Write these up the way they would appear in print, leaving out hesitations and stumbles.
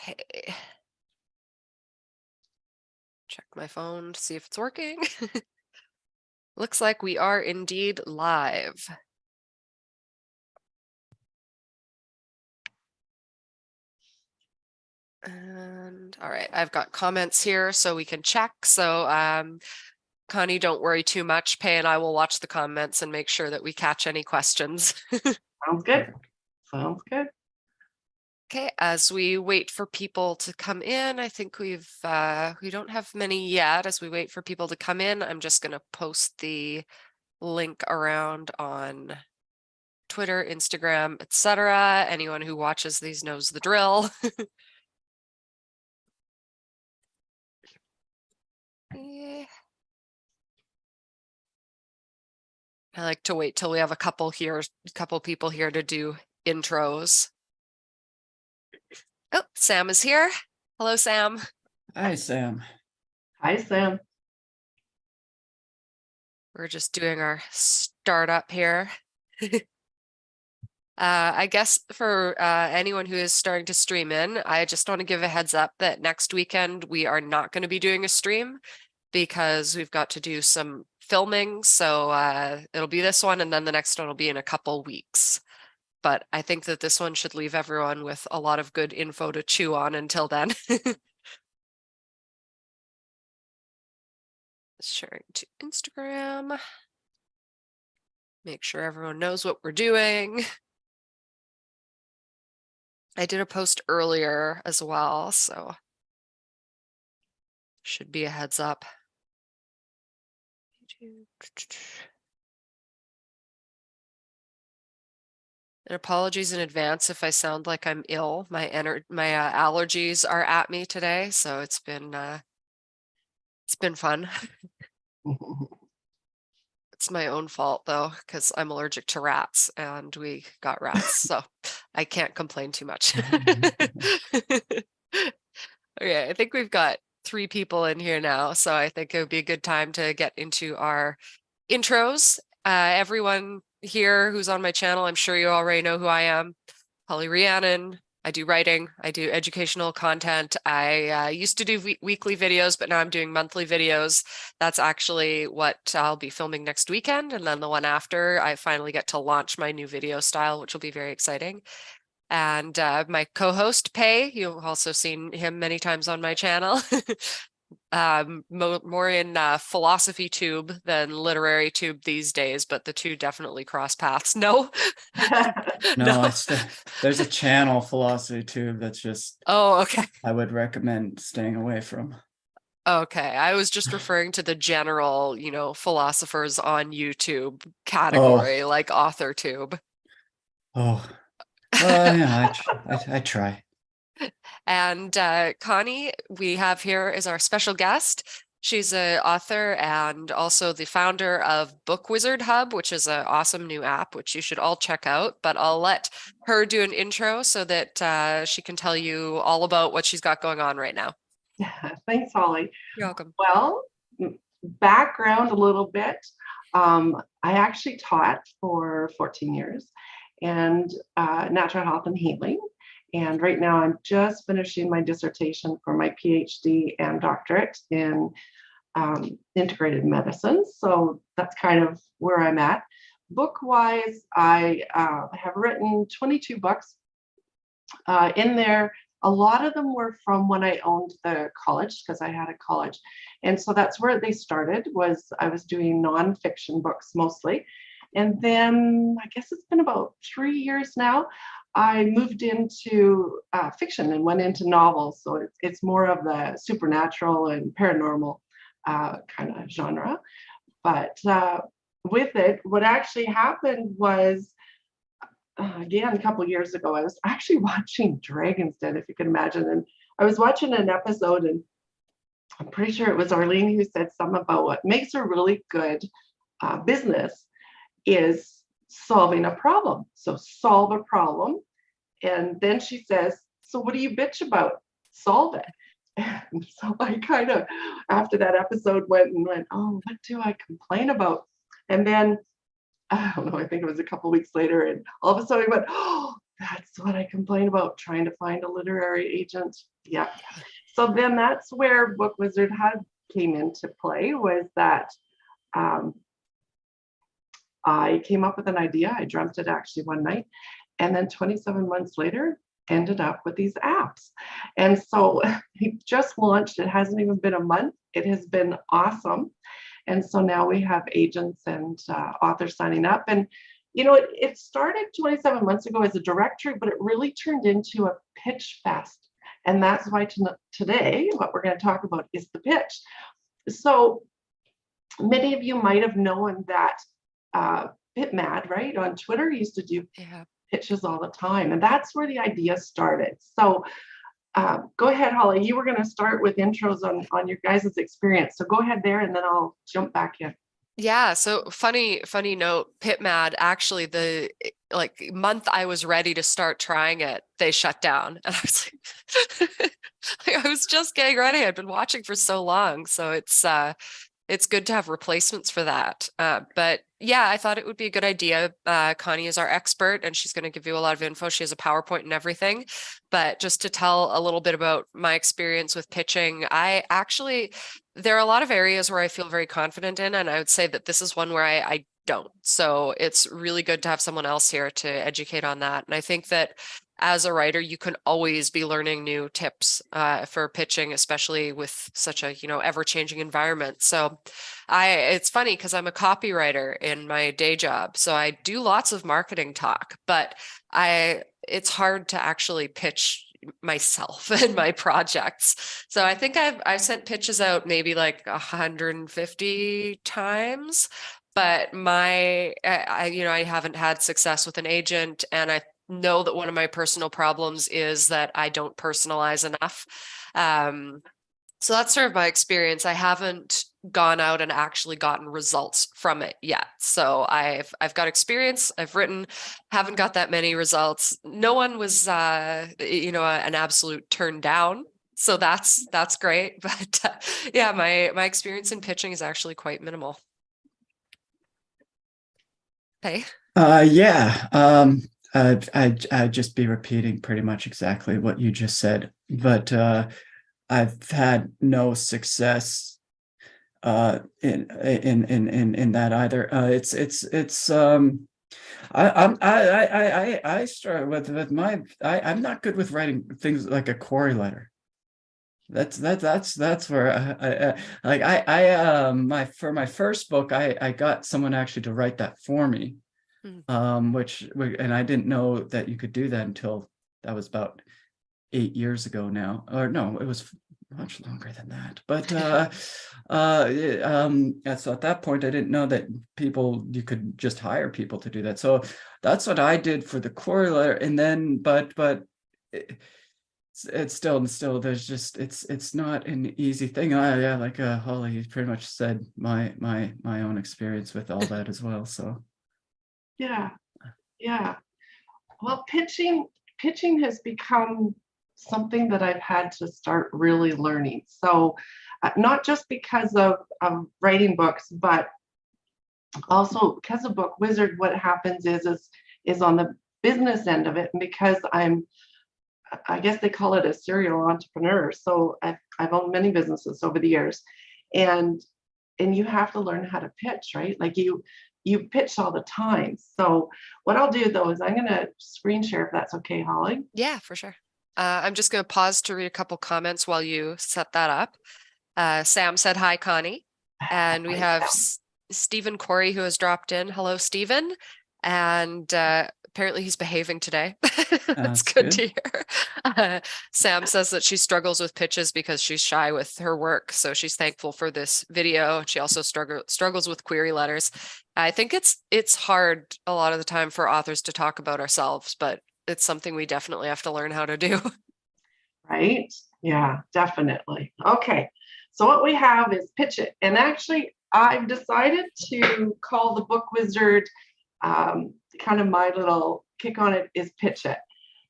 Okay. Check my phone to see if it's working. Looks like we are indeed live. And all right, I've got comments here so we can check. So Connie, don't worry too much. Pay and I will watch the comments and make sure that we catch any questions. Sounds good. Sounds good. Okay, as we wait for people to come in, I think we don't have many yet. As we wait for people to come in, I'm just going to post the link around on Twitter, Instagram, etc. Anyone who watches these knows the drill. Yeah. I like to wait till we have a couple people here to do intros. Oh, Sam is here. Hello, Sam. Hi, Sam. Hi, Sam. We're just doing our startup here. I guess for anyone who is starting to stream in, I just want to give a heads up that next weekend we are not going to be doing a stream because we've got to do some filming. So it'll be this one and then the next one will be in a couple weeks. But I think that this one should leave everyone with a lot of good info to chew on until then. Sharing to Instagram. Make sure everyone knows what we're doing. I did a post earlier as well, so should be a heads up. And apologies in advance if I sound like I'm ill. My allergies are at me today, so it's been fun. It's my own fault though, because I'm allergic to rats and we got rats, so I can't complain too much. Okay, I think we've got 3 people in here now, so I think it would be a good time to get into our intros. Everyone here who's on my channel, I'm sure you already know who I am. Holly Rhiannon. I do writing, I do educational content. I used to do weekly videos, but now I'm doing monthly videos. That's actually what I'll be filming next weekend. And then the one after, I finally get to launch my new video style, which will be very exciting. And my co-host, Pei, you've also seen him many times on my channel. More in philosophy tube than literary tube these days, but the two definitely cross paths. No, No, there's a channel, Philosophy Tube, that's just, oh, okay. I would recommend staying away from. Okay, I was just referring to the general, philosophers on YouTube category, like author tube. Oh, yeah, I try. And Connie, we have here is our special guest. She's an author and also the founder of BookWizard Hub, which is an awesome new app, which you should all check out. But I'll let her do an intro so that she can tell you all about what she's got going on right now. Yeah, thanks, Holly. You're welcome. Well, background a little bit. I actually taught for 14 years and natural health and healing. And right now I'm just finishing my dissertation for my PhD and doctorate in integrated medicine. So that's kind of where I'm at. Book-wise, I have written 22 books. In there, a lot of them were from when I owned the college, because I had a college. And so that's where they started, was I was doing nonfiction books mostly. And then I guess it's been about 3 years now, I moved into fiction and went into novels. So it's more of the supernatural and paranormal kind of genre. But with it, what actually happened was, again, a couple of years ago, I was actually watching Dragon's Den, if you can imagine. And I was watching an episode, and I'm pretty sure it was Arlene who said something about what makes a really good business is solving a problem. So solve a problem. And then she says, so what do you bitch about? Solve it. And so I kind of, after that episode, went, oh, what do I complain about? And then, I don't know, I think it was a couple of weeks later, and all of a sudden I went, oh, that's what I complain about, trying to find a literary agent. Yeah. So then that's where BookWizard came into play, was that I came up with an idea. I dreamt it actually one night. And then 27 months later, ended up with these apps. And so we just launched. It hasn't even been a month. It has been awesome. And so now we have agents and authors signing up. And, you know, it started 27 months ago as a directory, but it really turned into a pitch fest. And that's why today, what we're going to talk about is the pitch. So many of you might have known that PitMad, right, on Twitter used to do pitches all the time. And that's where the idea started. So go ahead, Holly. You were going to start with intros on your guys' experience. So go ahead there, and then I'll jump back in. Yeah. So funny note, PitMad, actually the month I was ready to start trying it, they shut down. And I was like, I was just getting ready. I'd been watching for so long. So it's good to have replacements for that. But yeah, I thought it would be a good idea. Connie is our expert, and she's going to give you a lot of info. She has a PowerPoint and everything. But just to tell a little bit about my experience with pitching, there are a lot of areas where I feel very confident in, and I would say that this is one where I don't. So it's really good to have someone else here to educate on that. And I think that as a writer, you can always be learning new tips for pitching, especially with such a, ever-changing environment. So it's funny because I'm a copywriter in my day job. So I do lots of marketing talk, but it's hard to actually pitch myself and my projects. So I think I've sent pitches out maybe like 150 times, but I haven't had success with an agent, and I know that one of my personal problems is that I don't personalize enough. So that's sort of my experience. I haven't gone out and actually gotten results from it yet. So I've got experience. I've written, haven't got that many results. No one was, an absolute turn down. So that's great. But yeah, my experience in pitching is actually quite minimal. Hey. I'd just be repeating pretty much exactly what you just said, but I've had no success in that either. I start with I'm not good with writing things like a query letter. That's where for my first book, I got someone actually to write that for me. And I didn't know that you could do that until that was about 8 years ago now, or no, it was much longer than that. But so at that point, I didn't know that you could just hire people to do that. So that's what I did for the query letter, and then but it's still there's just it's not an easy thing. Like Holly pretty much said my own experience with all that as well. So. Yeah. Well, pitching has become something that I've had to start really learning. So not just because of writing books, but also because of BookWizard, what happens is on the business end of it. And because I guess they call it a serial entrepreneur. So I've owned many businesses over the years, and you have to learn how to pitch, right? Like you pitch all the time. So what I'll do though is I'm going to screen share, if that's okay, Holly. Yeah, for sure. I'm just going to pause to read a couple comments while you set that up. Sam said, hi, Connie. And we have Stephen Corey, who has dropped in. Hello, Stephen. And apparently he's behaving today. That's good to hear. Sam says that she struggles with pitches because she's shy with her work. So she's thankful for this video. She also struggles with query letters. I think it's hard a lot of the time for authors to talk about ourselves, but it's something we definitely have to learn how to do. Right? Yeah, definitely. Okay. So what we have is pitch it. And actually, I've decided to call the BookWizard kind of my little kick on it is pitch it.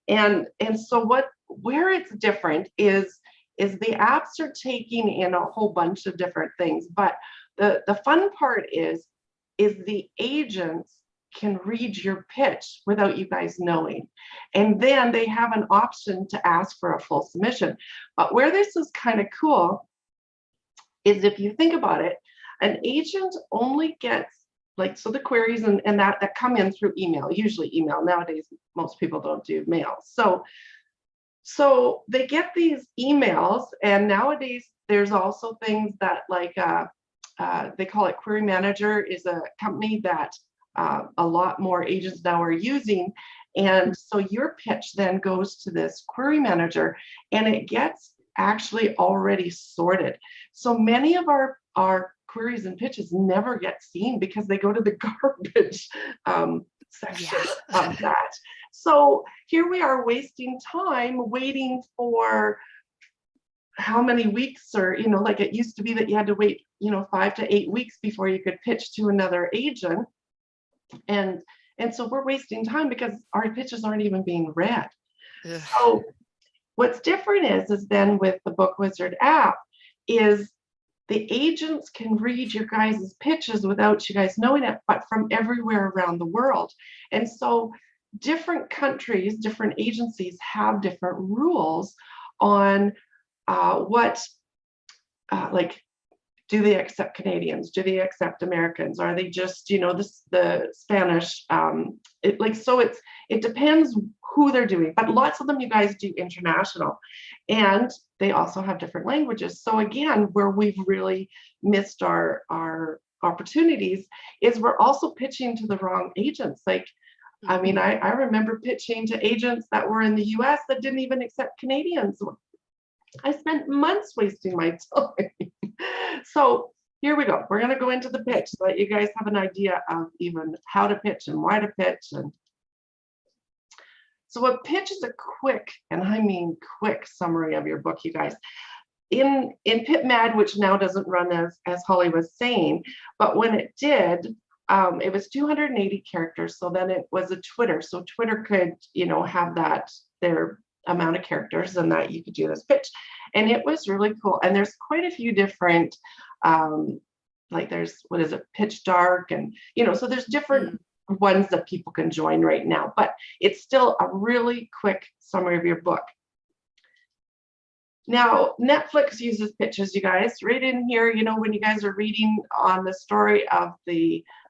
And so where it's different is the apps are taking in a whole bunch of different things. But the fun part is the agents can read your pitch without you guys knowing. And then they have an option to ask for a full submission. But where this is kind of cool is, if you think about it, an agent only gets, like, so the queries and that come in through email, usually email. Nowadays, most people don't do mail. So they get these emails, and nowadays there's also things that, like, they call it Query Manager, is a company that a lot more agents now are using. And so your pitch then goes to this Query Manager, and it gets actually already sorted. So many of our queries and pitches never get seen because they go to the garbage section of that. So here we are wasting time waiting for how many weeks, or, you know, like it used to be that you had to wait, you know, 5 to 8 weeks before you could pitch to another agent. And so we're wasting time because our pitches aren't even being read. Ugh. So what's different is then with the BookWizard app is the agents can read your guys' pitches without you guys knowing it, but from everywhere around the world. And so different countries, different agencies have different rules on like, do they accept Canadians? Do they accept Americans? Are they just, you know, the Spanish? It depends who they're doing, but lots of them, you guys, do international, and they also have different languages. So again, where we've really missed our opportunities is we're also pitching to the wrong agents. Like, I mean, I remember pitching to agents that were in the US that didn't even accept Canadians. I spent months wasting my time. So here we go. We're going to go into the pitch so that you guys have an idea of even how to pitch and why to pitch. And so a pitch is a quick, and I mean quick, summary of your book, you guys. In PitMad, which now doesn't run as Holly was saying, but when it did, it was 280 characters. So then it was a Twitter. So Twitter could, you know, have their amount of characters, and that you could do this pitch. And it was really cool. And there's quite a few different, like there's, what is it, Pitch Dark, and, you know, so there's different ones that people can join right now, but it's still a really quick summary of your book. Now, Netflix uses pitches, you guys, right in here. You know, when you guys are reading on the story of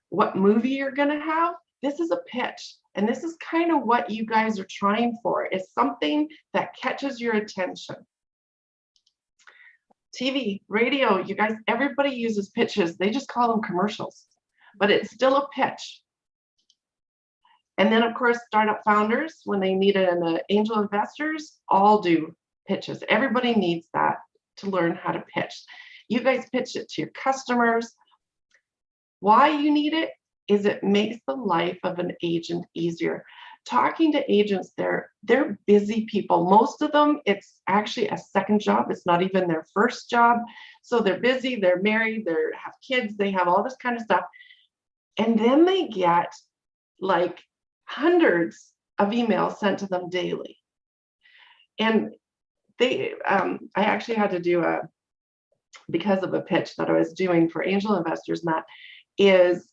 what movie you're going to have, this is a pitch. And this is kind of what you guys are trying for, is something that catches your attention. TV, radio, you guys, everybody uses pitches. They just call them commercials, but it's still a pitch. And then, of course, startup founders, when they need an angel investors, all do pitches. Everybody needs that to learn how to pitch. You guys pitch it to your customers. Why you need it is it makes the life of an agent easier. Talking to agents, they're busy people. Most of them, it's actually a second job. It's not even their first job. So they're busy, they're married, they have kids, they have all this kind of stuff. And then they get like hundreds of emails sent to them daily. And I actually had to do because of a pitch that I was doing for angel investors, and that is,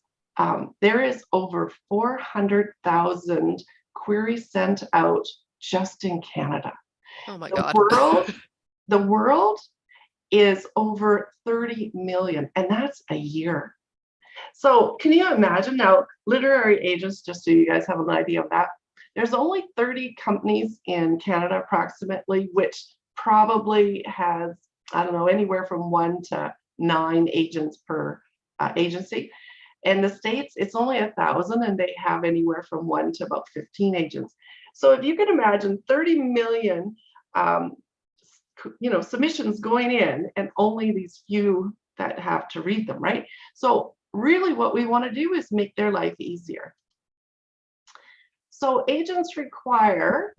there is over 400,000 queries sent out just in Canada. Oh my God. The world is over 30 million, and that's a year. So can you imagine now, literary agents, just so you guys have an idea of that, there's only 30 companies in Canada approximately, which probably has, I don't know, anywhere from 1 to 9 agents per agency. In the States, it's only 1,000, and they have anywhere from 1 to about 15 agents. So if you can imagine 30 million, submissions going in, and only these few that have to read them, right? So really what we want to do is make their life easier. So agents require,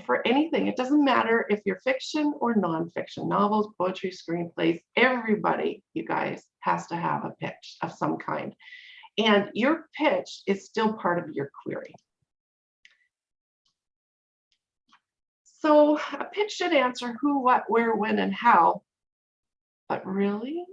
for anything, it doesn't matter if you're fiction or nonfiction, novels, poetry, screenplays, everybody, you guys, has to have a pitch of some kind. And your pitch is still part of your query. So a pitch should answer who, what, where, when, and how, but really,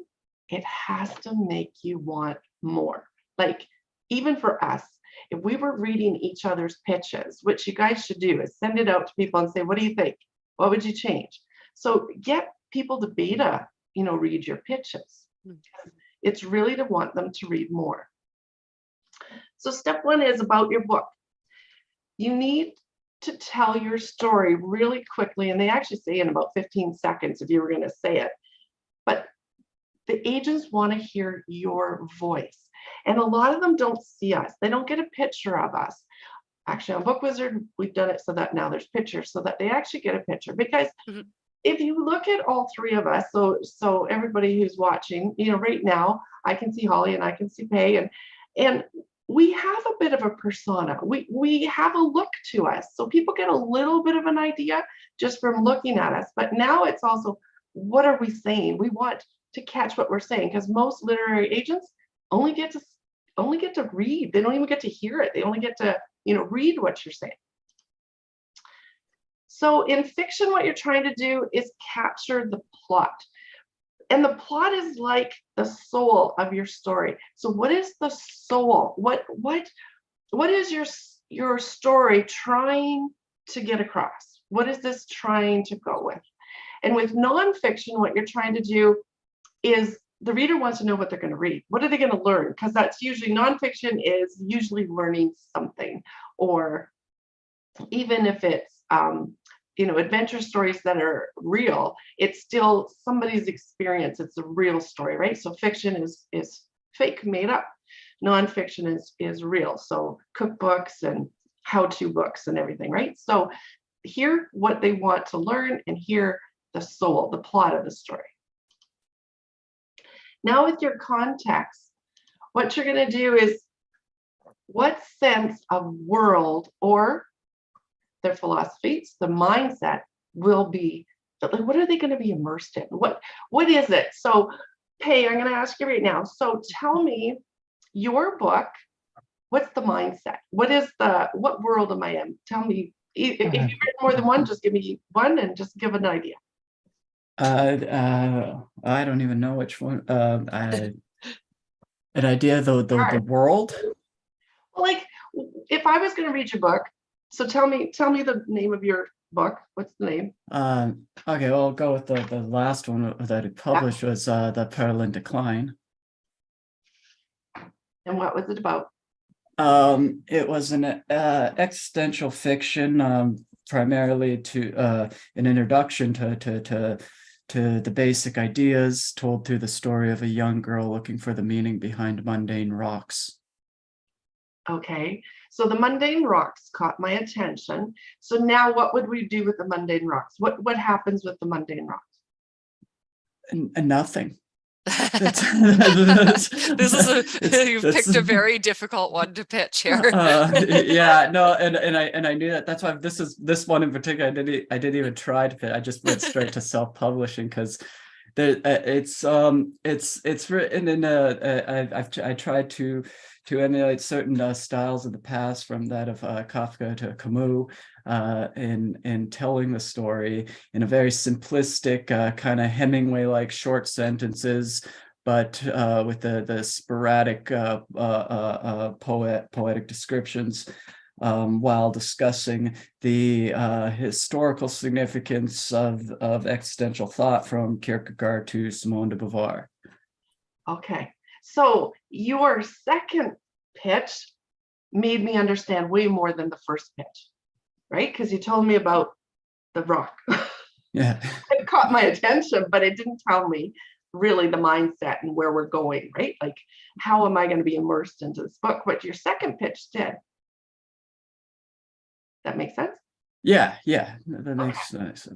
it has to make you want more. Like, even for us, if we were reading each other's pitches, which you guys should do, is send it out to people and say, what do you think? What would you change? So get people to beta, read your pitches. It's really to want them to read more. So step 1 is about your book. You need to tell your story really quickly, and they actually say in about 15 seconds if you were going to say it. But the agents want to hear your voice. And a lot of them don't see us. They don't get a picture of us. Actually, on BookWizard, we've done it so that now there's pictures so that they actually get a picture. Because if you look at all 3 of us, so everybody who's watching, right now, I can see Holly and I can see Pay, and we have a bit of a persona. We have a look to us. So people get a little bit of an idea just from looking at us. But now it's also, what are we saying? We want to catch what we're saying, because most literary agents only get to read. They don't even get to hear it. They only get to, read what you're saying. So in fiction, what you're trying to do is capture the plot. And the plot is like the soul of your story. So what is the soul? What is your story trying to get across? What is this trying to go with? And with nonfiction, what you're trying to do is the reader wants to know what they're going to read. What are they going to learn? Because that's usually, nonfiction is usually learning something, or even if it's adventure stories that are real, it's still somebody's experience. It's a real story, right? So fiction is fake, made up. Nonfiction is real. So cookbooks and how-to books and everything, right? So hear what they want to learn and hear the soul, the plot of the story. Now with your context, what you're going to do is, what sense of world or their philosophies, the mindset will be, what are they going to be immersed in? What is it? So, Pay, I'm going to ask you right now. So tell me your book, what's the mindset? What world am I in? Tell me, if you've written more than one, just give me one and just give an idea. I don't even know which one. An idea, the world. Well, like, if I was going to read your book, so tell me the name of your book. What's the name? Okay, well, I'll go with the last one that it published was The Peril in Decline. And what was it about? It was an existential fiction, primarily to an introduction to the basic ideas told through the story of a young girl looking for the meaning behind mundane rocks. Okay, so the mundane rocks caught my attention. So now what would we do with the mundane rocks? What happens with the mundane rocks? And nothing. You've picked a very difficult one to pitch here. Yeah, no, and I knew that. That's why this one in particular, I didn't even try to pitch. I just went straight to self-publishing, because it's written in I tried to emulate certain styles of the past, from that of Kafka to Camus, in telling the story in a very simplistic kind of Hemingway-like short sentences, but with the sporadic poetic descriptions, while discussing the historical significance of existential thought, from Kierkegaard to Simone de Beauvoir. Okay, so your second pitch made me understand way more than the first pitch, right? Because you told me about the rock. Yeah. It caught my attention, but it didn't tell me really the mindset and where we're going, right? Like, how am I going to be immersed into this book? But your second pitch did. That makes sense? Yeah, that makes sense.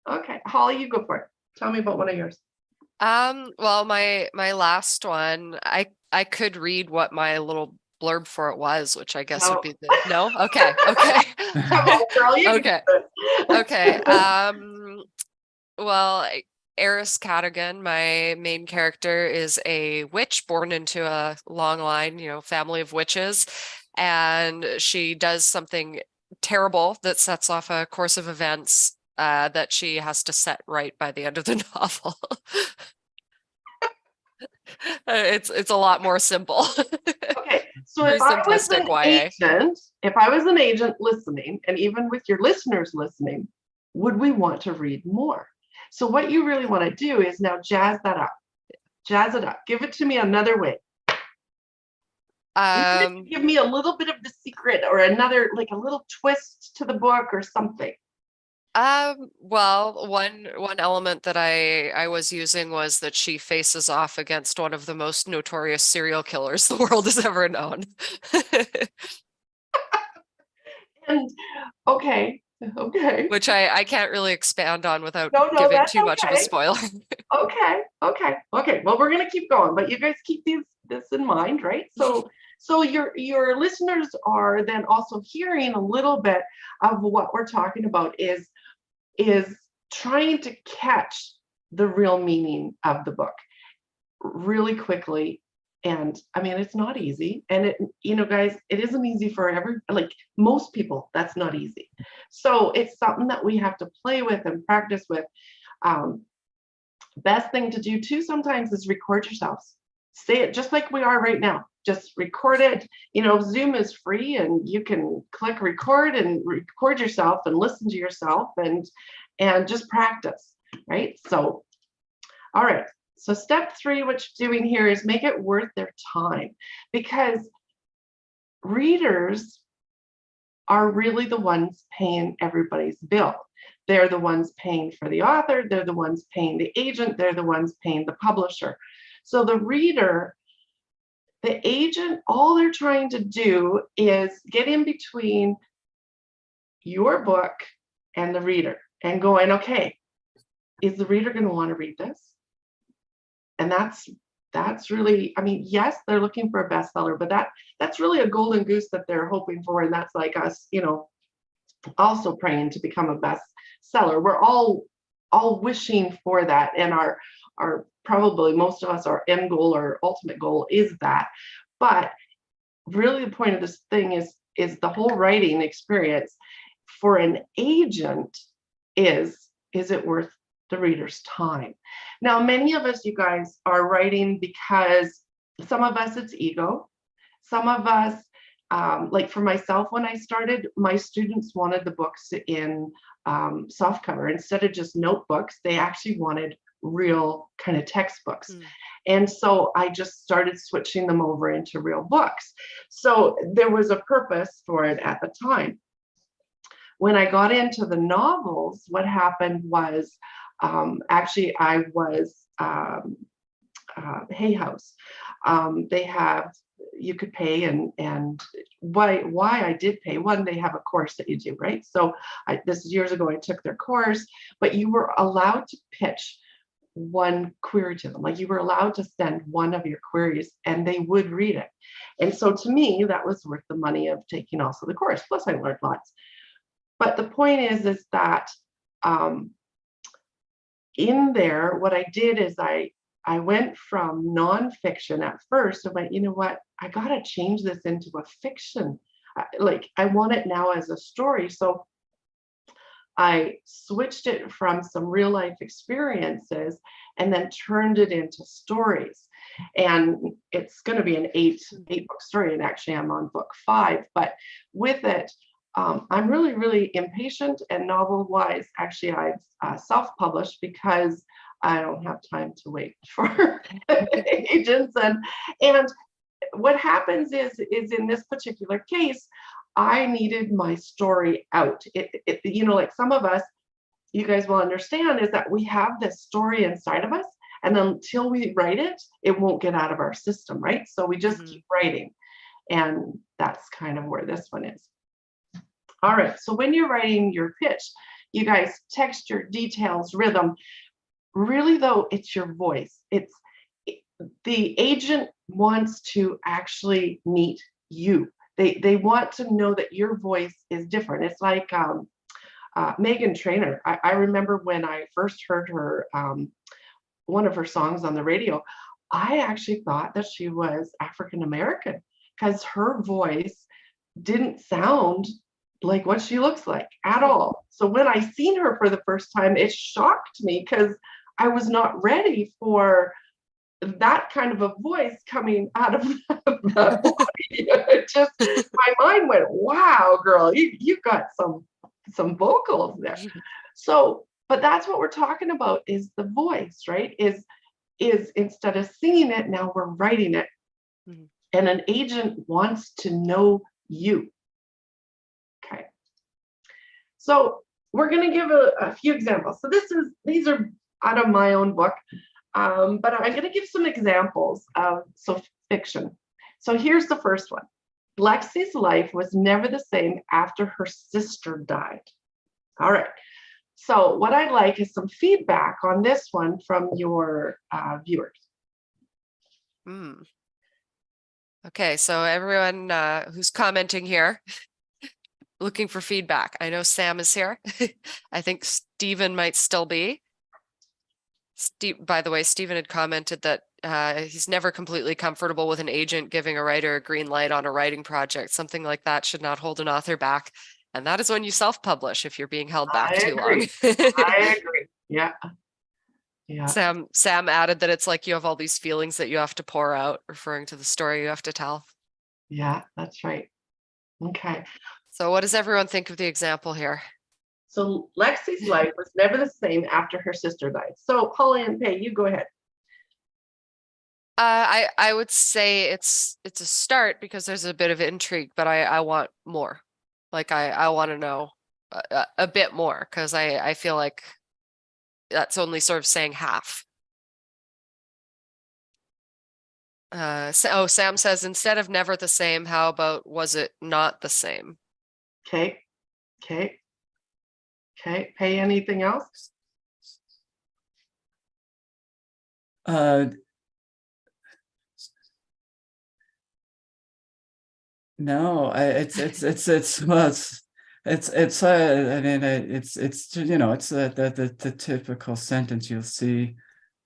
Okay, Holly, you go for it. Tell me about one of yours. Well, my last one, I could read what my little blurb for it was, which I guess would be no. Okay. Come on, girl, you okay. Well, Eris Cadogan, my main character, is a witch born into a long line, family of witches, and she does something terrible that sets off a course of events that she has to set right by the end of the novel. It's a lot more simple. Okay, So Very if I was simplistic an YA. agent, if I was an agent listening, and even with your listeners listening, would we want to read more? So what you really want to do is now jazz that up. Jazz it up. Give it to me another way. Give me a little bit of the secret or another, like a little twist to the book or something. Well, one element that I was using was that she faces off against one of the most notorious serial killers the world has ever known. And okay. Which I can't really expand on without No, giving that's too much of a okay. spoiler. Okay. Well, we're gonna keep going, but you guys keep this in mind, right? So your listeners are then also hearing a little bit of what we're talking about is trying to catch the real meaning of the book really quickly. And I mean, it's not easy. And it, guys, it isn't easy for like most people, that's not easy. So it's something that we have to play with and practice with. Best thing to do too sometimes is record yourselves. Say it just like we are right now. Just record it. Zoom is free and you can click record and record yourself and listen to yourself and just practice, right? So, all right. So step 3, what you're doing here is make it worth their time, because readers are really the ones paying everybody's bill. They're the ones paying for the author. They're the ones paying the agent. They're the ones paying the publisher. So the reader, the agent, all they're trying to do is get in between your book and the reader and going, okay, is the reader going to want to read this? And that's really, I mean, yes, they're looking for a bestseller, but that's really a golden goose that they're hoping for. And that's like us, also praying to become a bestseller. We're all wishing for that. And our probably most of us, our end goal or ultimate goal is that. But really the point of this thing is the whole writing experience for an agent is it worth the reader's time? Now, many of us, you guys, are writing because some of us it's ego. Some of us, like for myself, when I started, my students wanted the books in softcover instead of just notebooks. They actually wanted real kind of textbooks. And so I just started switching them over into real books. So there was a purpose for it at the time. When I got into the novels, what happened was actually I was Hay House. They have, you could pay, and why I did pay, one, they have a course that you do, right? So this is years ago, I took their course, but you were allowed to pitch one query to them. Like you were allowed to send one of your queries and they would read it. And so to me, that was worth the money of taking also the course. Plus I learned lots. But the point is that in there, what I did is I went from nonfiction at first and went, you know what, I got to change this into a fiction. Like I want it now as a story. So I switched it from some real life experiences and then turned it into stories. And it's going to be an eight book story. And actually I'm on book 5, but with it, I'm really, really impatient, and novel wise, actually I've self-published because I don't have time to wait for agents. And what happens is in this particular case, I needed my story out. Like some of us, you guys will understand, is that we have this story inside of us, and until we write it, it won't get out of our system, right? So we just keep writing. And that's kind of where this one is. All right, so when you're writing your pitch, you guys, texture, details, rhythm, really though, it's your voice. The agent wants to actually meet you. They want to know that your voice is different. It's like Megan Trainor. I remember when I first heard her, one of her songs on the radio, I actually thought that she was African American because her voice didn't sound like what she looks like at all. So when I seen her for the first time, it shocked me because I was not ready for that kind of a voice coming out of the body, it just, my mind went, wow, girl, you got some vocals there. So, but that's what we're talking about, is the voice, right? Is instead of singing it, now we're writing it. Mhm. And an agent wants to know you. Okay. So we're going to give a few examples. So these are out of my own book, but I'm going to give some examples of fiction. So here's the first one. Lexi's life was never the same after her sister died. All right. So what I'd like is some feedback on this one from your viewers. Okay, so everyone who's commenting here, looking for feedback. I know Sam is here. I think Stephen might still be. By the way, Stephen had commented that he's never completely comfortable with an agent giving a writer a green light on a writing project. Something like that should not hold an author back. And that is when you self-publish, if you're being held back too long. I agree. Yeah. Yeah. Sam added that it's like you have all these feelings that you have to pour out, referring to the story you have to tell. Yeah, that's right. Okay. So what does everyone think of the example here? So Lexi's life was never the same after her sister died. So Holly and Pay, you go ahead. I would say it's a start because there's a bit of intrigue, but I want more. Like I want to know a bit more, because I feel like that's only sort of saying half. Sam says, instead of never the same, how about was it not the same? Okay. Okay. Okay. Pay, anything else? No, I mean, it's you know, it's the typical sentence you'll see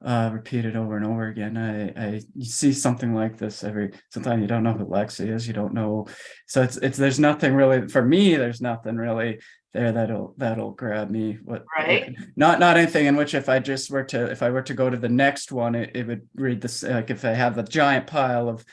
repeated over and over again. You see something like this sometimes you don't know who Lexi is, you don't know. So it's there's nothing really, for me, there's nothing really there that'll grab me. Right. Not anything in which if I were to go to the next one, it would read this, like if I have the giant pile of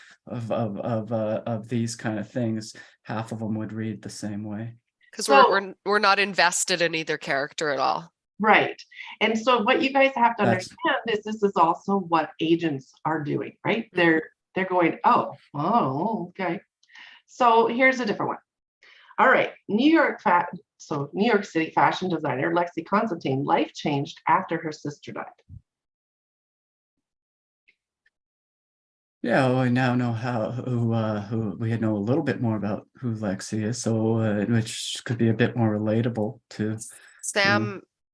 these kind of things, half of them would read the same way. Because So, we're not invested in either character at all. right. And so what you guys have to understand is this is also what agents are doing, right? They're going, oh, okay. So here's a different one. All right. New York City fashion designer Lexi Constantine, life changed after her sister died. Yeah, well, we now know who we know a little bit more about who Lexi is, so which could be a bit more relatable to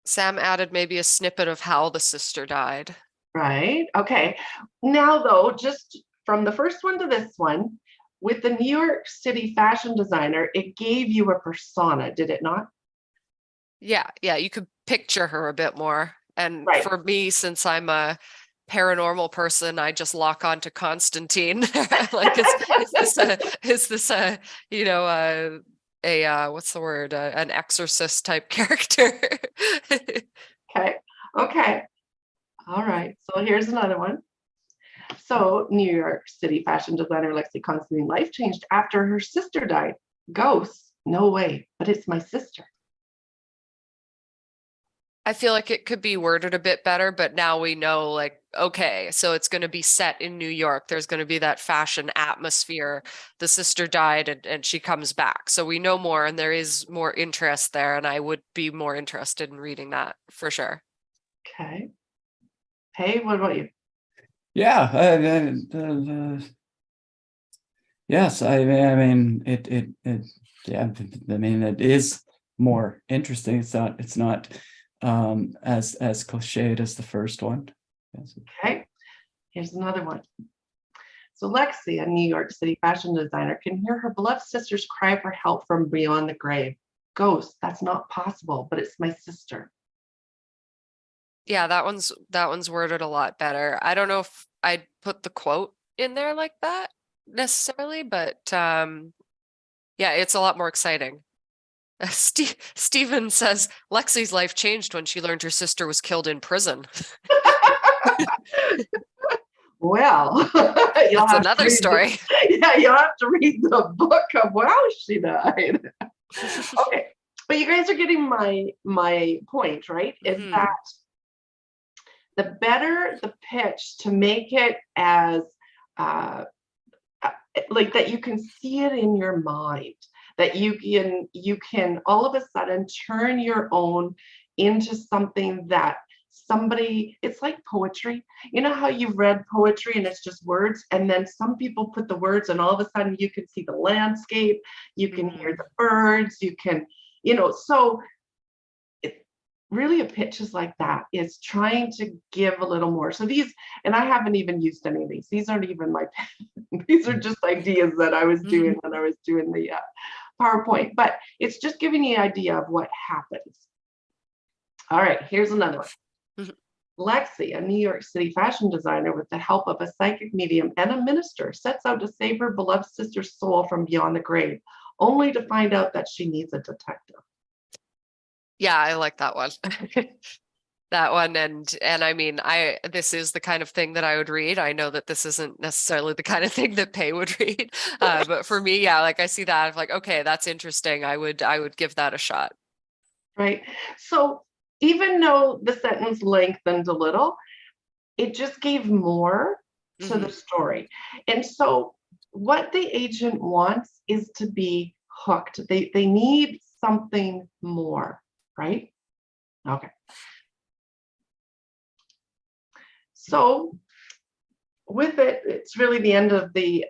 Sam added maybe a snippet of how the sister died. Right. Okay. Now, though, just from the first one to this one, with the New York City fashion designer, it gave you a persona, did it not? Yeah, you could picture her a bit more. And Right. for me, since I'm a paranormal person, I just lock on to Constantine. Like, is this a what's the word? An exorcist type character. Okay. Okay. All right. So here's another one. So New York City fashion designer Lexi Constantine, life changed after her sister died. Ghosts? No way, but it's my sister. I feel like it could be worded a bit better, but now we know, like, okay, so it's going to be set in New York. There's going to be that fashion atmosphere. The sister died and she comes back. So we know more and there is more interest there. And I would be more interested in reading that for sure. Okay. Hey, what about you? Yeah, yes, I mean it yeah, I mean it is more interesting. It's not as cliched as the first one. Yes. Okay, here's another one. So Lexi, a New York City fashion designer, can hear her beloved sister's cry for help from beyond the grave. Ghost, that's not possible, but it's my sister. Yeah, that one's worded a lot better. I don't know if I'd put the quote in there like that necessarily, but yeah, it's a lot more exciting. Steven says Lexi's life changed when she learned her sister was killed in prison. Well, you'll That's have to another read story. yeah, you'll have to read the book of how she died. Okay, but you guys are getting my point, right? Is that the better the pitch to make it as like that you can see it in your mind, that you can all of a sudden turn your own into something that somebody, it's like poetry. You know how you've read poetry and it's just words, and then some people put the words and all of a sudden you can see the landscape, you can hear the birds, you can, so really a pitch is like that, is trying to give a little more. So these, and I haven't even used any of these aren't even my these are just ideas that I was doing when I was doing the PowerPoint, but it's just giving you an idea of what happens. All right, here's another one. Lexi, a New York City fashion designer with the help of a psychic medium and a minister, sets out to save her beloved sister's soul from beyond the grave, only to find out that she needs a detective. Yeah, I like that one. That one, and I mean, this is the kind of thing that I would read. I know that this isn't necessarily the kind of thing that Pay would read, but for me, yeah, like I see that, I'm like, okay, that's interesting. I would give that a shot. Right. So even though the sentence lengthened a little, it just gave more to the story. And so what the agent wants is to be hooked. They need something more, right? Okay. So with it, it's really the end of the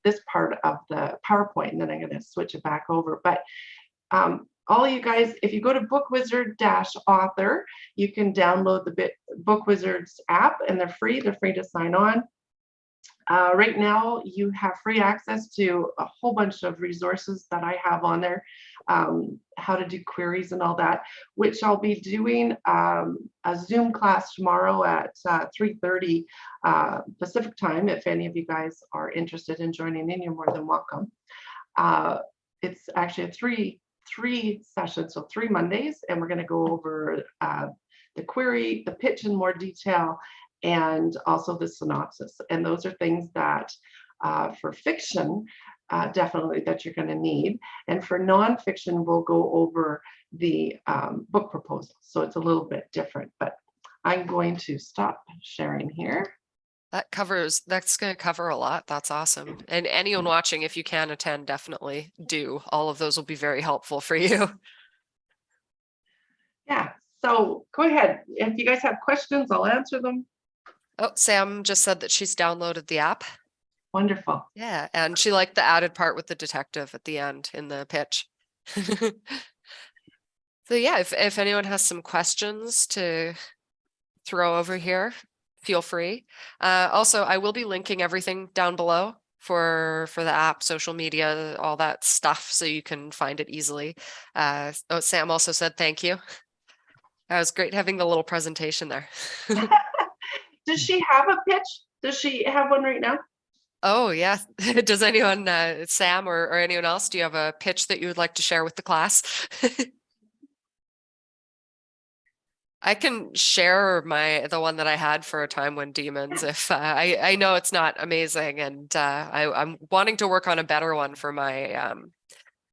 this part of the PowerPoint, and then I'm going to switch it back over. But all you guys, if you go to BookWizard-author, you can download the BookWizards app, and they're free. They're free to sign on. Right now, you have free access to a whole bunch of resources that I have on there, how to do queries and all that, which I'll be doing a Zoom class tomorrow at 3:30 Pacific time. If any of you guys are interested in joining in, you're more than welcome. It's actually a three sessions, so 3 Mondays, and we're going to go over the query, the pitch in more detail, and also the synopsis. And those are things that for fiction, definitely that you're going to need. And for nonfiction, we'll go over the book proposal. So it's a little bit different, but I'm going to stop sharing here. That's going to cover a lot. That's awesome. And anyone watching, if you can attend, definitely do. All of those will be very helpful for you. Yeah, so go ahead. If you guys have questions, I'll answer them. Oh, Sam just said that she's downloaded the app. Wonderful. Yeah, and she liked the added part with the detective at the end in the pitch. So yeah, if anyone has some questions to throw over here, feel free. Also, I will be linking everything down below for the app, social media, all that stuff, so you can find it easily. Oh, Sam also said thank you. That was great having the little presentation there. Does she have a pitch? Does she have one right now? Oh, yeah. Does anyone, Sam or anyone else, do you have a pitch that you would like to share with the class? I can share the one that I had for A Time When Demons if I know it's not amazing, and I'm wanting to work on a better one for my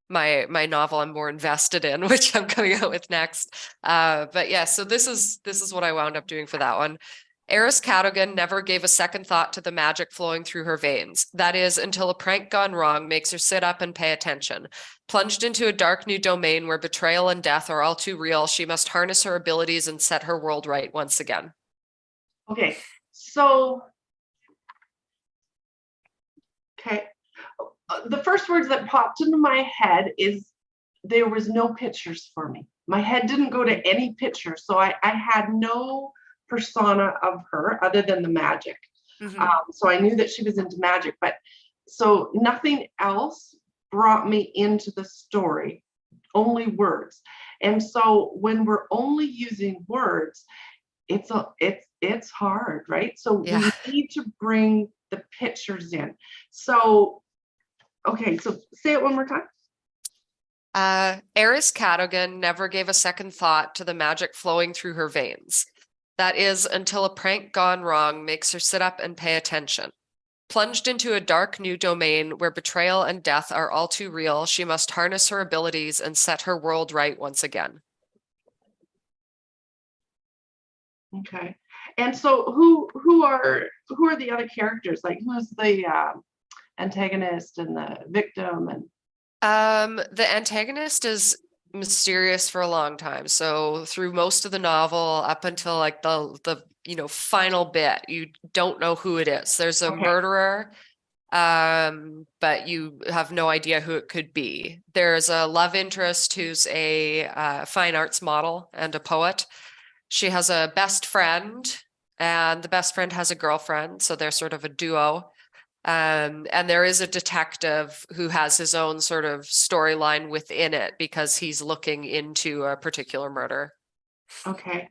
my novel I'm more invested in, which I'm coming out with next. But yeah, so this is what I wound up doing for that one. Eris Cadogan never gave a second thought to the magic flowing through her veins. That is, until a prank gone wrong makes her sit up and pay attention. Plunged into a dark new domain where betrayal and death are all too real, she must harness her abilities and set her world right once again. Okay, so, the first words that popped into my head is there was no pictures for me. My head didn't go to any picture, so I had no persona of her other than the magic. So I knew that she was into magic, but so nothing else brought me into the story, only words. And so when we're only using words, it's hard, right? So we need to bring the pictures in. So okay, so say it one more time. Eris Cadogan never gave a second thought to the magic flowing through her veins. That is, until a prank gone wrong makes her sit up and pay attention. Plunged into a dark new domain where betrayal and death are all too real, she must harness her abilities and set her world right once again. Okay. And so who are the other characters? Like who's the antagonist and the victim? And the antagonist is mysterious for a long time. So through most of the novel, up until like the final bit, you don't know who it is. There's a murderer, but you have no idea who it could be. There's a love interest who's a fine arts model and a poet. She has a best friend, and the best friend has a girlfriend, so they're sort of a duo. And there is a detective who has his own sort of storyline within it because he's looking into a particular murder. okay.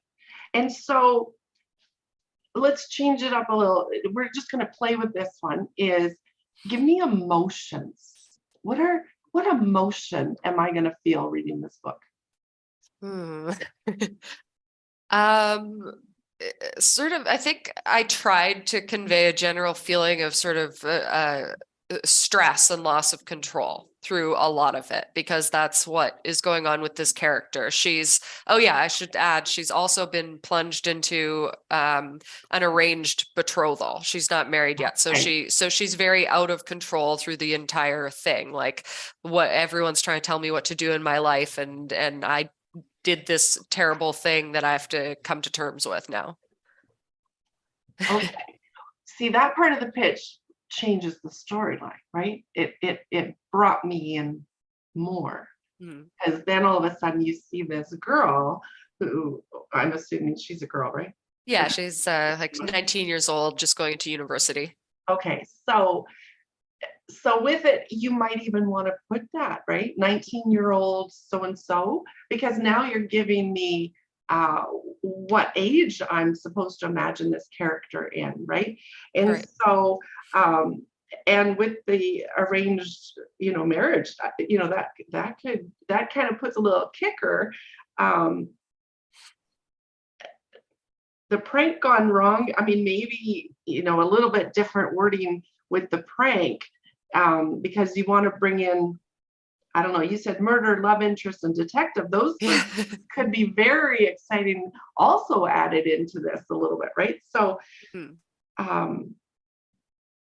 And so let's change it up a little. We're just going to play with this one. Is give me emotions. What emotion am I going to feel reading this book? Sort of, I think I tried to convey a general feeling of sort of stress and loss of control through a lot of it, because that's what is going on with this character. I should add, she's also been plunged into an arranged betrothal. She's not married yet. So she's very out of control through the entire thing. Like, what everyone's trying to tell me what to do in my life, and I did this terrible thing that I have to come to terms with now. Okay. See, that part of the pitch changes the storyline, right? It brought me in more. Because then all of a sudden you see this girl who, I'm assuming she's a girl, right? Yeah, she's like 19 years old, just going to university. Okay, so with it, you might even want to put that, right? 19-year-old so-and-so, because now you're giving me what age I'm supposed to imagine this character in, right? And right. So, and with the arranged, marriage, that kind of puts a little kicker. The prank gone wrong. I mean, maybe, a little bit different wording with the prank. Because you want to bring in, I don't know, you said murder, love interest, and detective. Those could be very exciting, also added into this a little bit, right? So,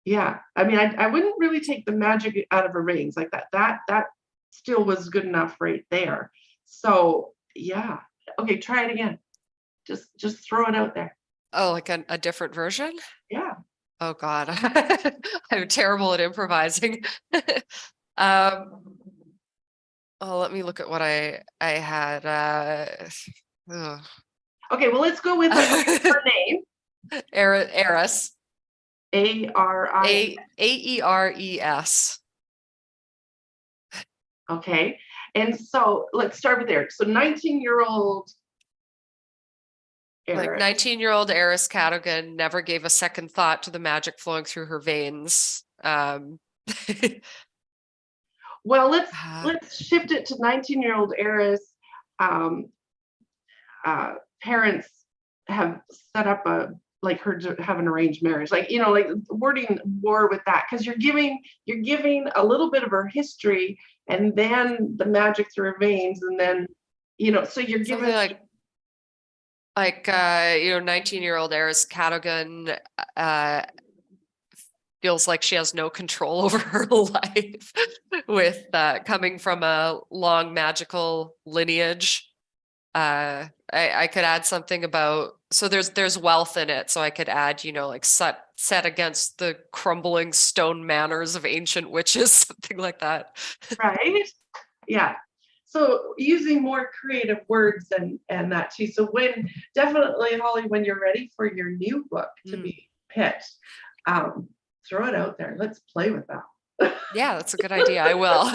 yeah, I mean, I wouldn't really take the magic out of a rings like that. That still was good enough right there. So, yeah. Okay, try it again. Just throw it out there. Oh, like a different version? Yeah. Oh God, I'm terrible at improvising. Let me look at what I had. Okay, well, let's go with her name. Aeris. Aeres. Okay, and so let's start with there. So 19-year-old. Like 19-year-old Eris Cadogan never gave a second thought to the magic flowing through her veins. Well, let's shift it to 19-year-old Eris. Parents have set up her to have an arranged marriage, like wording more with that, because you're giving a little bit of her history, and then the magic through her veins, and then so you're giving like 19-year-old Eris Cadogan feels like she has no control over her life with coming from a long magical lineage. I could add something about, so there's wealth in it, so I could add like set against the crumbling stone manors of ancient witches, something like that. Right. Yeah. So using more creative words and that too. So definitely, Holly, when you're ready for your new book to be pitched, throw it out there. Let's play with that. Yeah, that's a good idea. I will.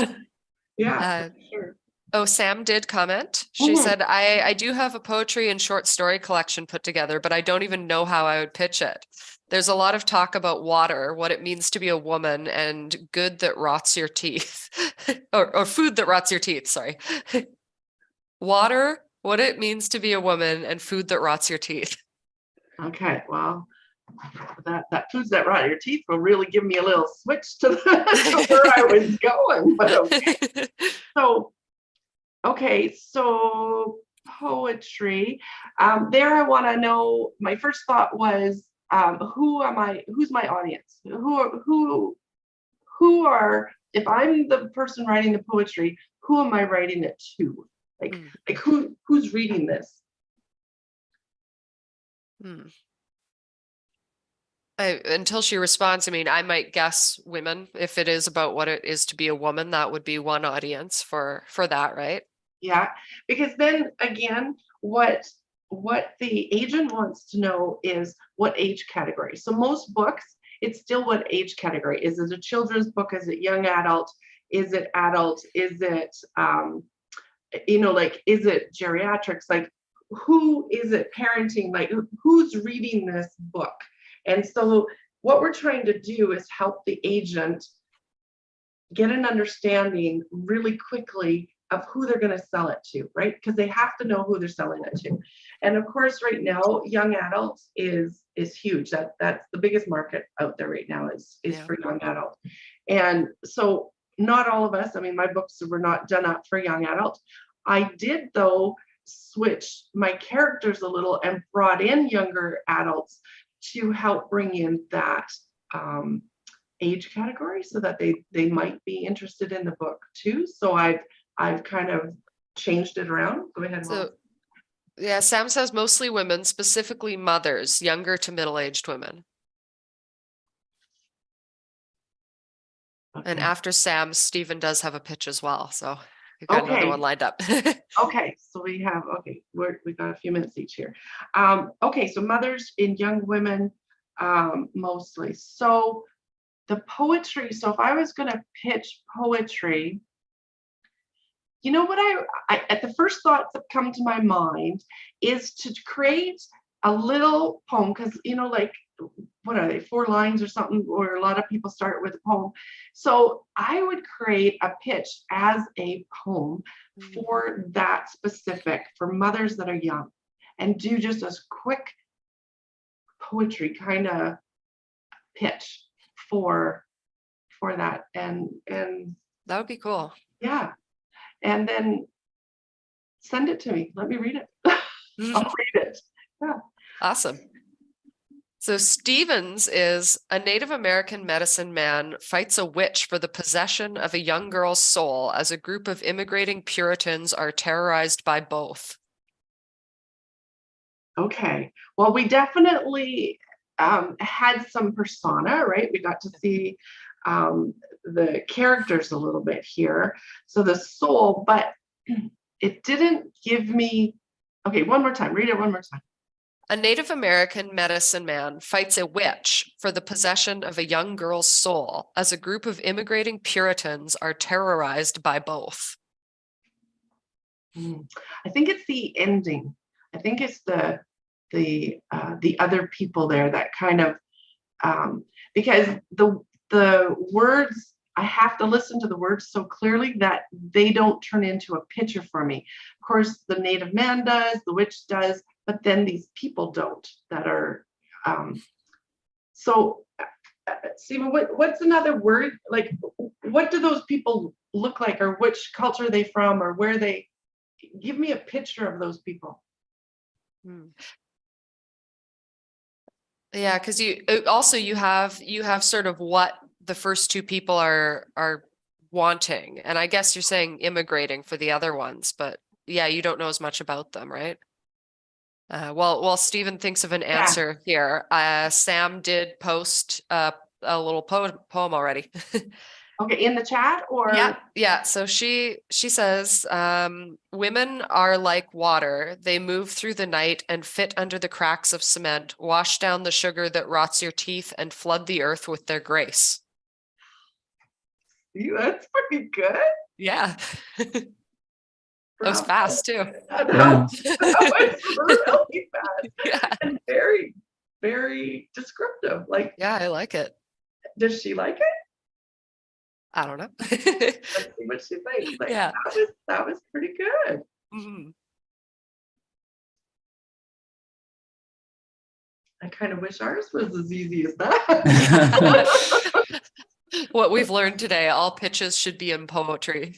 Yeah, sure. Oh, Sam did comment. She said, I do have a poetry and short story collection put together, but I don't even know how I would pitch it. There's a lot of talk about water, what it means to be a woman, and good that rots your teeth. or food that rots your teeth, sorry. Water, what it means to be a woman, and food that rots your teeth. Okay, well, that foods that rot your teeth will really give me a little switch to, to where I was going. But okay. So, okay, so poetry. There I want to know, my first thought was, who am I? Who's my audience? Who are, if I'm the person writing the poetry, who am I writing it to? Like who's reading this? Until she responds, I mean, I might guess women. If it is about what it is to be a woman, that would be one audience for that, right? Yeah, because then again, what the agent wants to know is what age category. So most books, it's still what age category. Is it a children's book? Is it young adult? Is it adult? Is it like, is it geriatrics? Like, who is it parenting? Like, who's reading this book? And so what we're trying to do is help the agent get an understanding really quickly of who they're going to sell it to, right? Because they have to know who they're selling it to. And of course, right now, young adults is huge. That's the biggest market out there right now is for young adult. And so not all of us, I mean, my books were not done up for young adult. I did, though, switch my characters a little and brought in younger adults to help bring in that age category so that they might be interested in the book too. So I've kind of changed it around. Go ahead. So, yeah, Sam says mostly women, specifically mothers, younger to middle-aged women. Okay. And after Sam, Stephen does have a pitch as well. So we've got another one lined up. Okay, so we have, we've got a few minutes each here. Okay, so mothers and young women mostly. So the poetry, so if I was going to pitch poetry, you know what I at the first thoughts that come to my mind is to create a little poem, because like, what are they, 4 lines or something, or a lot of people start with a poem. So I would create a pitch as a poem for that specific, for mothers that are young, and do just a quick poetry kind of pitch for that. And that would be cool. Yeah. And then send it to me. Let me read it. I'll read it. Yeah. Awesome. So Stevens is a Native American medicine man fights a witch for the possession of a young girl's soul as a group of immigrating Puritans are terrorized by both. Okay. Well, we definitely had some persona, right? We got to see the characters a little bit here. So the soul, but it didn't give me, okay, one more time, read it one more time. A Native American medicine man fights a witch for the possession of a young girl's soul as a group of immigrating Puritans are terrorized by both. I think it's the ending. I think it's the other people there that kind of, because the words, I have to listen to the words so clearly that they don't turn into a picture for me. Of course, the native man does, the witch does, but then these people don't, that are, so Stephen, what's another word? Like, what do those people look like, or which culture are they from, or where they, give me a picture of those people. Yeah, because you have sort of what the first 2 people are wanting, and I guess you're saying immigrating for the other ones, but yeah, you don't know as much about them, right? While Stephen thinks of an answer here, Sam did post a little poem already. Okay, in the chat, or yeah. So she says, women are like water. They move through the night and fit under the cracks of cement, wash down the sugar that rots your teeth, and flood the earth with their grace. That's pretty good. Yeah. That was fast too. That was really fast. Yeah. And very, very descriptive. Like, yeah, I like it. Does she like it? I don't know. Let's see what she thinks. Like, yeah, that was pretty good. I kind of wish ours was as easy as that. What we've learned today, all pitches should be in poetry.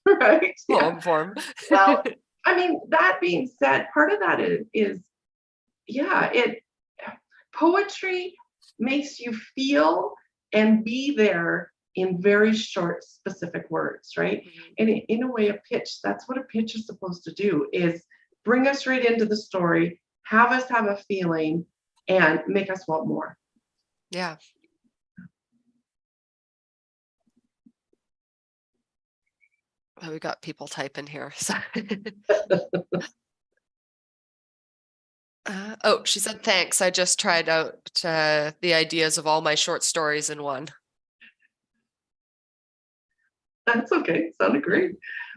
Right. Yeah. Poem form. Well, I mean, that being said, part of that is yeah, poetry makes you feel and be there in very short, specific words, right? And in a way, a pitch, that's what a pitch is supposed to do, is bring us right into the story, have us have a feeling, and make us want more. Yeah. Oh, we got people typing here. So. Oh, she said, thanks. I just tried out the ideas of all my short stories in one. That's okay. Sounded great.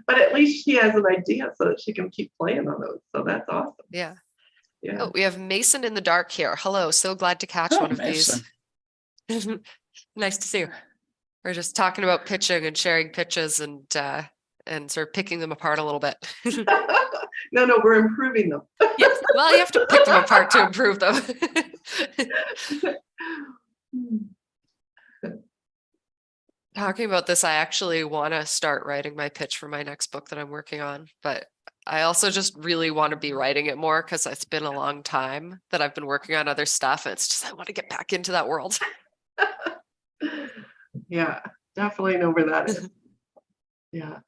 But at least she has an idea so that she can keep playing on those. So that's awesome. Yeah. Yeah. Oh, we have Mason in the dark here. Hello. So glad to catch one of Mason. these. Nice to see you. We're just talking about pitching and sharing pitches and sort of picking them apart a little bit. No, we're improving them. Yes. Well, you have to pick them apart to improve them. Talking about this, I actually want to start writing my pitch for my next book that I'm working on, but I also just really want to be writing it more because it's been a long time that I've been working on other stuff. And it's just, I want to get back into that world. Yeah, definitely know where that is. Yeah.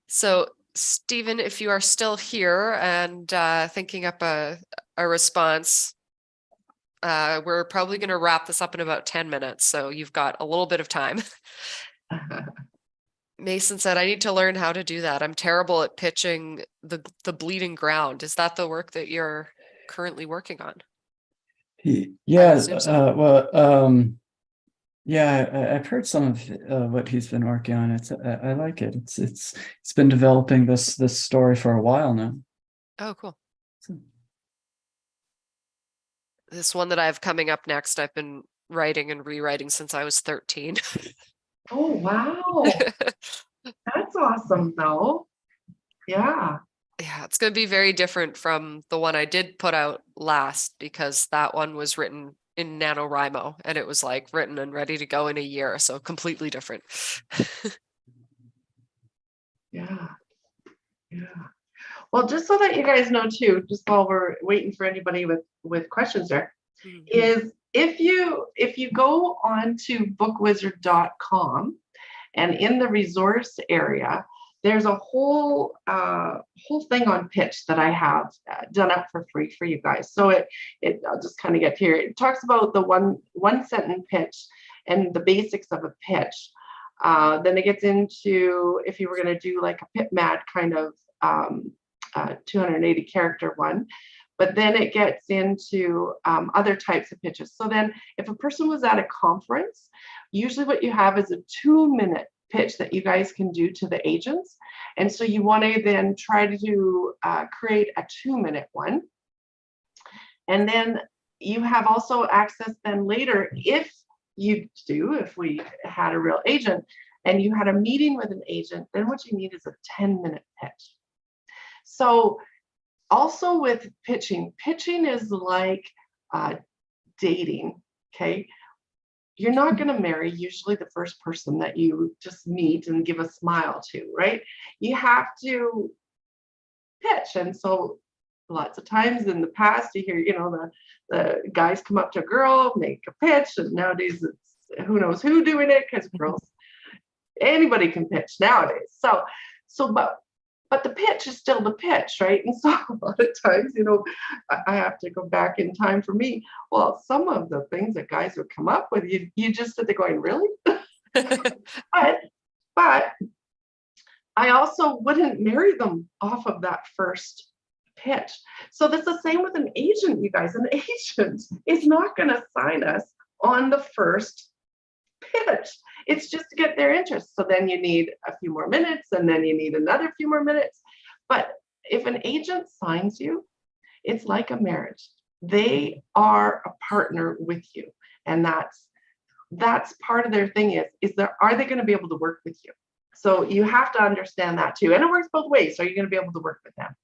So, Stephen, if you are still here and thinking up a response, we're probably going to wrap this up in about 10 minutes. So you've got a little bit of time. Mason said, I need to learn how to do that. I'm terrible at pitching the bleeding ground. Is that the work that you're currently working on? Yeah, so. Yeah, I've heard some of what he's been working on. I like it. It's been developing this story for a while now. Oh, cool. This one that I have coming up next, I've been writing and rewriting since I was 13. Oh, wow. That's awesome, though. Yeah. Yeah, it's going to be very different from the one I did put out last because that one was written in NaNoWriMo and it was like written and ready to go in a year. So completely different. Yeah. Yeah. Well, just so that you guys know too, just while we're waiting for anybody with questions there, is if you go on to bookwizard.com and in the resource area, there's a whole thing on pitch that I have done up for free for you guys. So I'll just kind of get here. It talks about the one sentence pitch and the basics of a pitch. Then it gets into if you were going to do like a pit mad kind of 280 character one, but then it gets into other types of pitches. So then if a person was at a conference, usually what you have is a 2-minute pitch that you guys can do to the agents. And so you want to then try to create a 2-minute one. And then you have also access then later, if we had a real agent and you had a meeting with an agent, then what you need is a 10-minute pitch. So also with pitching is like dating, okay? You're not going to marry usually the first person that you just meet and give a smile to, right? You have to pitch. And so lots of times in the past, you hear, the guys come up to a girl, make a pitch, and nowadays it's who knows who doing it because girls, anybody can pitch nowadays. But the pitch is still the pitch, right? And so a lot of times, I have to go back in time for me. Well, some of the things that guys would come up with, you just sit there going, really? but I also wouldn't marry them off of that first pitch. So that's the same with an agent, you guys. An agent is not going to sign us on the first pitch. It's just to get their interest. So then you need a few more minutes and then you need another few more minutes. But if an agent signs you, it's like a marriage. They are a partner with you. And that's part of their thing are they going to be able to work with you? So you have to understand that too. And it works both ways. Are you going to be able to work with them?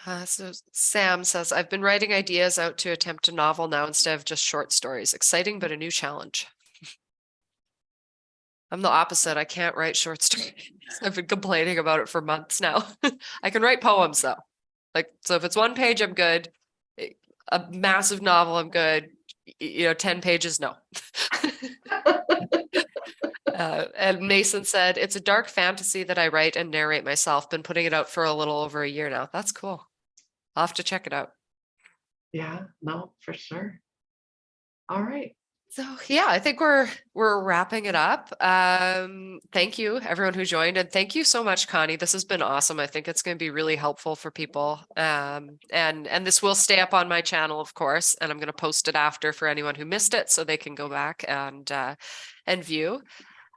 So Sam says, I've been writing ideas out to attempt a novel now instead of just short stories. Exciting, but a new challenge. I'm the opposite. I can't write short stories. I've been complaining about it for months now. I can write poems though. Like, so if it's 1 page, I'm good. A massive novel, I'm good. 10 pages, no. And Mason said, it's a dark fantasy that I write and narrate myself. Been putting it out for a little over a year now. That's cool. I'll have to check it out. Yeah, no, for sure. All right. So yeah, I think we're wrapping it up. Thank you everyone who joined, and thank you so much, Connie. This has been awesome. I think it's going to be really helpful for people. And this will stay up on my channel, of course, and I'm going to post it after for anyone who missed it, so they can go back and view.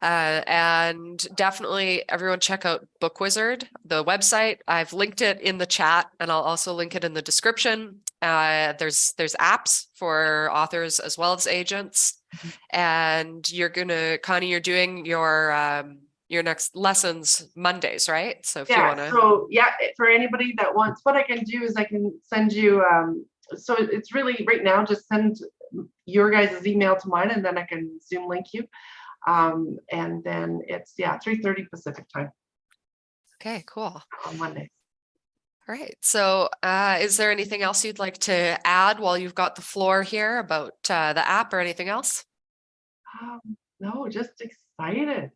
And definitely everyone check out BookWizard, the website. I've linked it in the chat, and I'll also link it in the description. There's apps for authors as well as agents. And Connie, you're doing your next lessons Mondays, right? So if you want to. So yeah, for anybody that wants, what I can do is I can send you, so it's really right now, just send your guys' email to mine, and then I can Zoom link you. And then it's 3:30 Pacific time. Okay, cool. On Monday. All right. So is there anything else you'd like to add while you've got the floor here about the app or anything else? No, just excited.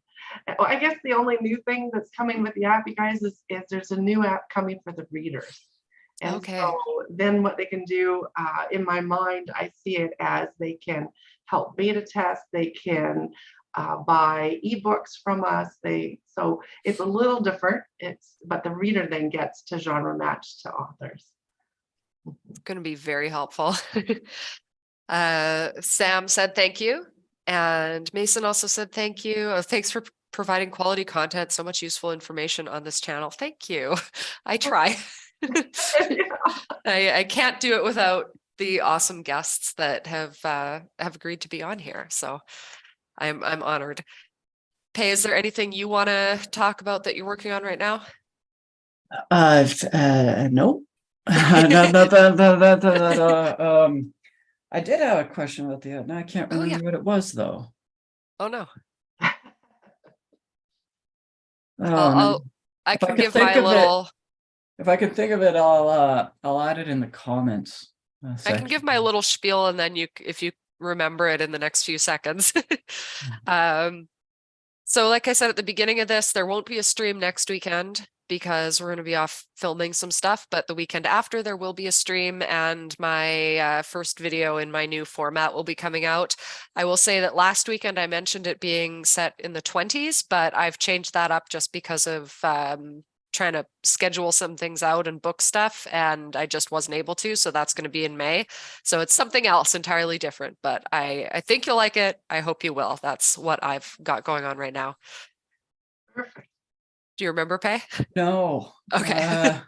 I guess the only new thing that's coming with the app, you guys, is there's a new app coming for the readers. And okay. So then what they can do, in my mind, I see it as they can help beta test, they can buy ebooks from us. So it's a little different. But the reader then gets to genre match to authors. It's going to be very helpful. Sam said thank you, and Mason also said thank you. Thanks for providing quality content, so much useful information on this channel. Thank you. I try. I can't do it without the awesome guests that have agreed to be on here. So I'm honored. Pei, is there anything you want to talk about that you're working on right now? No. I did have a question about the app. Now I can't remember what it was though. Oh no. I can give my little. If I can think of it, I'll add it in the comments. I can give my little spiel, and then if you remember it in the next few seconds. So like I said at the beginning of this, there won't be a stream next weekend because we're going to be off filming some stuff, but the weekend after there will be a stream, and my first video in my new format will be coming out. I will say that last weekend I mentioned it being set in the 20s, but I've changed that up just because of trying to schedule some things out and book stuff, and I just wasn't able to, so that's going to be in May. So it's something else entirely different, but I think you'll like it. I hope you will. That's what I've got going on right now. Perfect. Do you remember, Pei? No. Okay.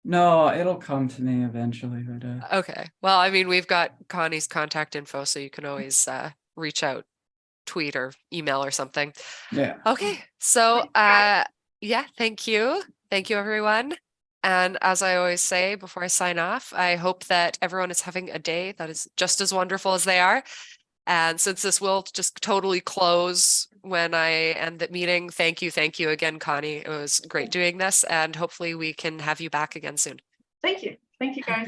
No, it'll come to me eventually. But, okay. Well, I mean, we've got Connie's contact info, so you can always reach out, tweet or email or something. Yeah. Okay. So yeah, thank you. Thank you, everyone. And as I always say before I sign off, I hope that everyone is having a day that is just as wonderful as they are. And since this will just totally close when I end the meeting, thank you again, Connie. It was great doing this, and hopefully we can have you back again soon. Thank you. Thank you, guys.